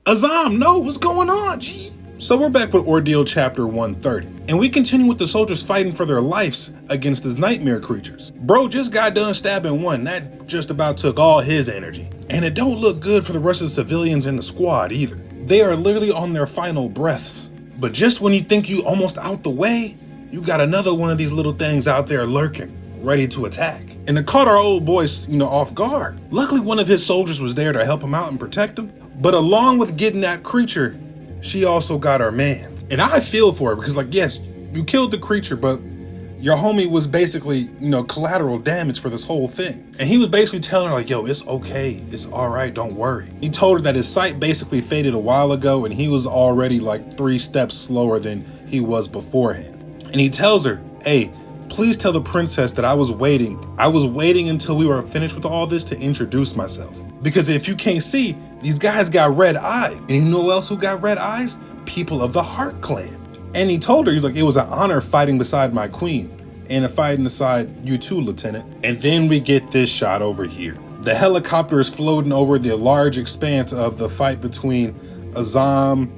Azam, no, what's going on, G? So we're back with Ordeal chapter 130, and we continue with the soldiers fighting for their lives against these nightmare creatures. Bro just got done stabbing one, that just about took all his energy. And it don't look good for the rest of the civilians in the squad either. They are literally on their final breaths. But just when you think you almost out the way, you got another one of these little things out there lurking, ready to attack. And it caught our old boy, off guard. Luckily one of his soldiers was there to help him out and protect him. But along with getting that creature, she also got her mans. And I feel for her because, like, yes, you killed the creature, but your homie was basically, collateral damage for this whole thing. And he was basically telling her, like, yo, it's okay. It's all right. Don't worry. He told her that his sight basically faded a while ago and he was already like 3 steps slower than he was beforehand. And he tells her, hey, please tell the princess that I was waiting. I was waiting until we were finished with all this to introduce myself. Because if you can't see, these guys got red eyes. And you know who else who got red eyes? People of the Heart Clan. And he told her, he's like, it was an honor fighting beside my queen and a fighting beside you too, Lieutenant. And then we get this shot over here. The helicopter is floating over the large expanse of the fight between Azam,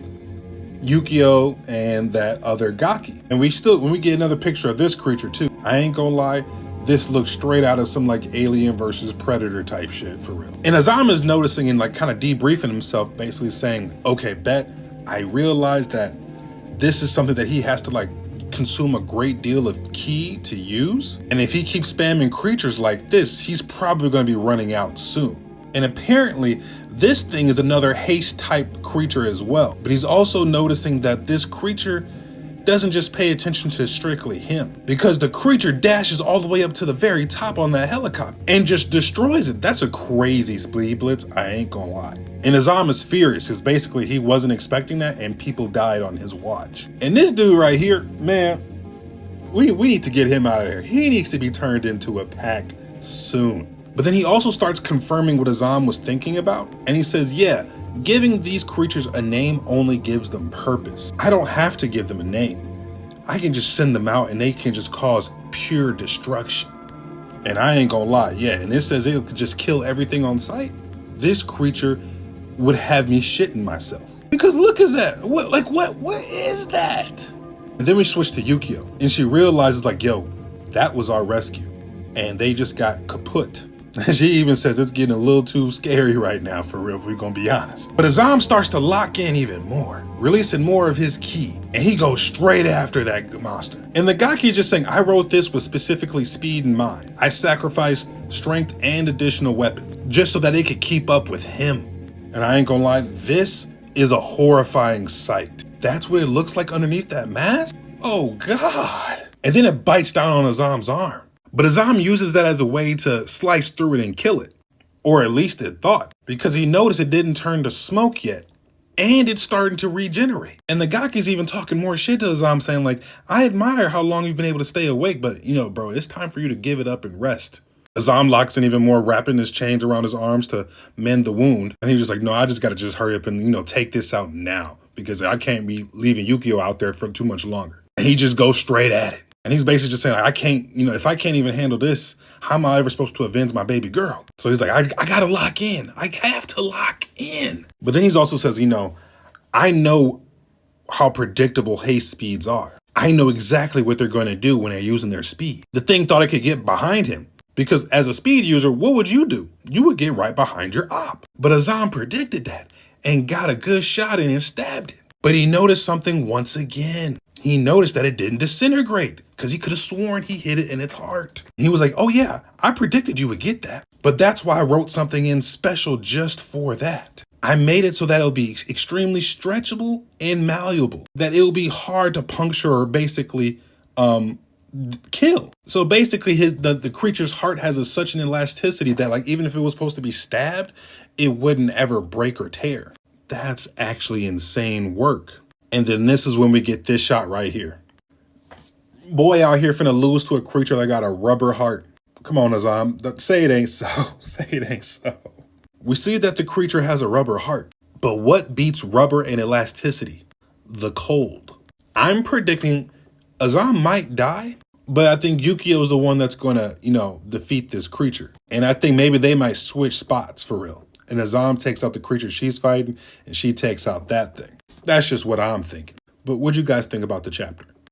Yukio, and that other Gaki. And when we get another picture of this creature too, I ain't gonna lie, this looks straight out of some like Alien versus Predator type shit for real. And Azam is noticing and like kind of debriefing himself, basically saying, okay, bet, I realize that this is something that he has to like consume a great deal of ki to use. And if he keeps spamming creatures like this, he's probably gonna be running out soon. And apparently this thing is another haste type creature as well. But he's also noticing that this creature doesn't just pay attention to strictly him, because the creature dashes all the way up to the very top on that helicopter and just destroys it. That's a crazy speed blitz, I ain't gonna lie. And Azam is furious because basically he wasn't expecting that and people died on his watch. And this dude right here, man, we need to get him out of here. He needs to be turned into a pack soon. But then he also starts confirming what Azam was thinking about. And he says, yeah, giving these creatures a name only gives them purpose. I don't have to give them a name. I can just send them out and they can just cause pure destruction. And I ain't gonna lie, yeah, and it says it could just kill everything on sight. This creature would have me shitting myself. Because look at that, what is that? And then we switch to Yukio and she realizes like, yo, that was our rescue. And they just got kaput. She even says it's getting a little too scary right now, for real, if we're gonna be honest. But Azam starts to lock in even more, releasing more of his ki, and he goes straight after that monster. And the Gaki is just saying, I wrote this with specifically speed in mind. I sacrificed strength and additional weapons, just so that it could keep up with him. And I ain't gonna lie, this is a horrifying sight. That's what it looks like underneath that mask? Oh God. And then it bites down on Azam's arm. But Azam uses that as a way to slice through it and kill it. Or at least it thought, because he noticed it didn't turn to smoke yet. And it's starting to regenerate. And the Gaki's even talking more shit to Azam, saying like, I admire how long you've been able to stay awake, but bro, it's time for you to give it up and rest. Azam locks in even more, wrapping his chains around his arms to mend the wound. And he's just like, no, I just gotta just hurry up and, take this out now, because I can't be leaving Yukio out there for too much longer. And he just goes straight at it. And he's basically just saying, I can't, if I can't even handle this, how am I ever supposed to avenge my baby girl? So he's like, I gotta lock in. I have to lock in. But then he also says, I know how predictable haste speeds are. I know exactly what they're going to do when they're using their speed. The thing thought it could get behind him, because as a speed user, what would you do? You would get right behind your op. But Azam predicted that and got a good shot in and stabbed it. But he noticed something once again. He noticed that it didn't disintegrate, because he could have sworn he hit it in its heart. He was like, oh yeah, I predicted you would get that. But that's why I wrote something in special just for that. I made it so that it'll be extremely stretchable and malleable, that it'll be hard to puncture or basically kill. So basically the creature's heart has such an elasticity that like even if it was supposed to be stabbed, it wouldn't ever break or tear. That's actually insane work. And then this is when we get this shot right here. Boy out here finna lose to a creature that got a rubber heart. Come on, Azam, say it ain't so. Say it ain't so. We see that the creature has a rubber heart, but what beats rubber and elasticity? The cold. I'm predicting Azam might die, but I think Yukio is the one that's gonna, defeat this creature. And I think maybe they might switch spots for real. and Azam takes out the creature she's fighting, and she takes out that thing. That's just what I'm thinking. But what'd you guys think about the chapter?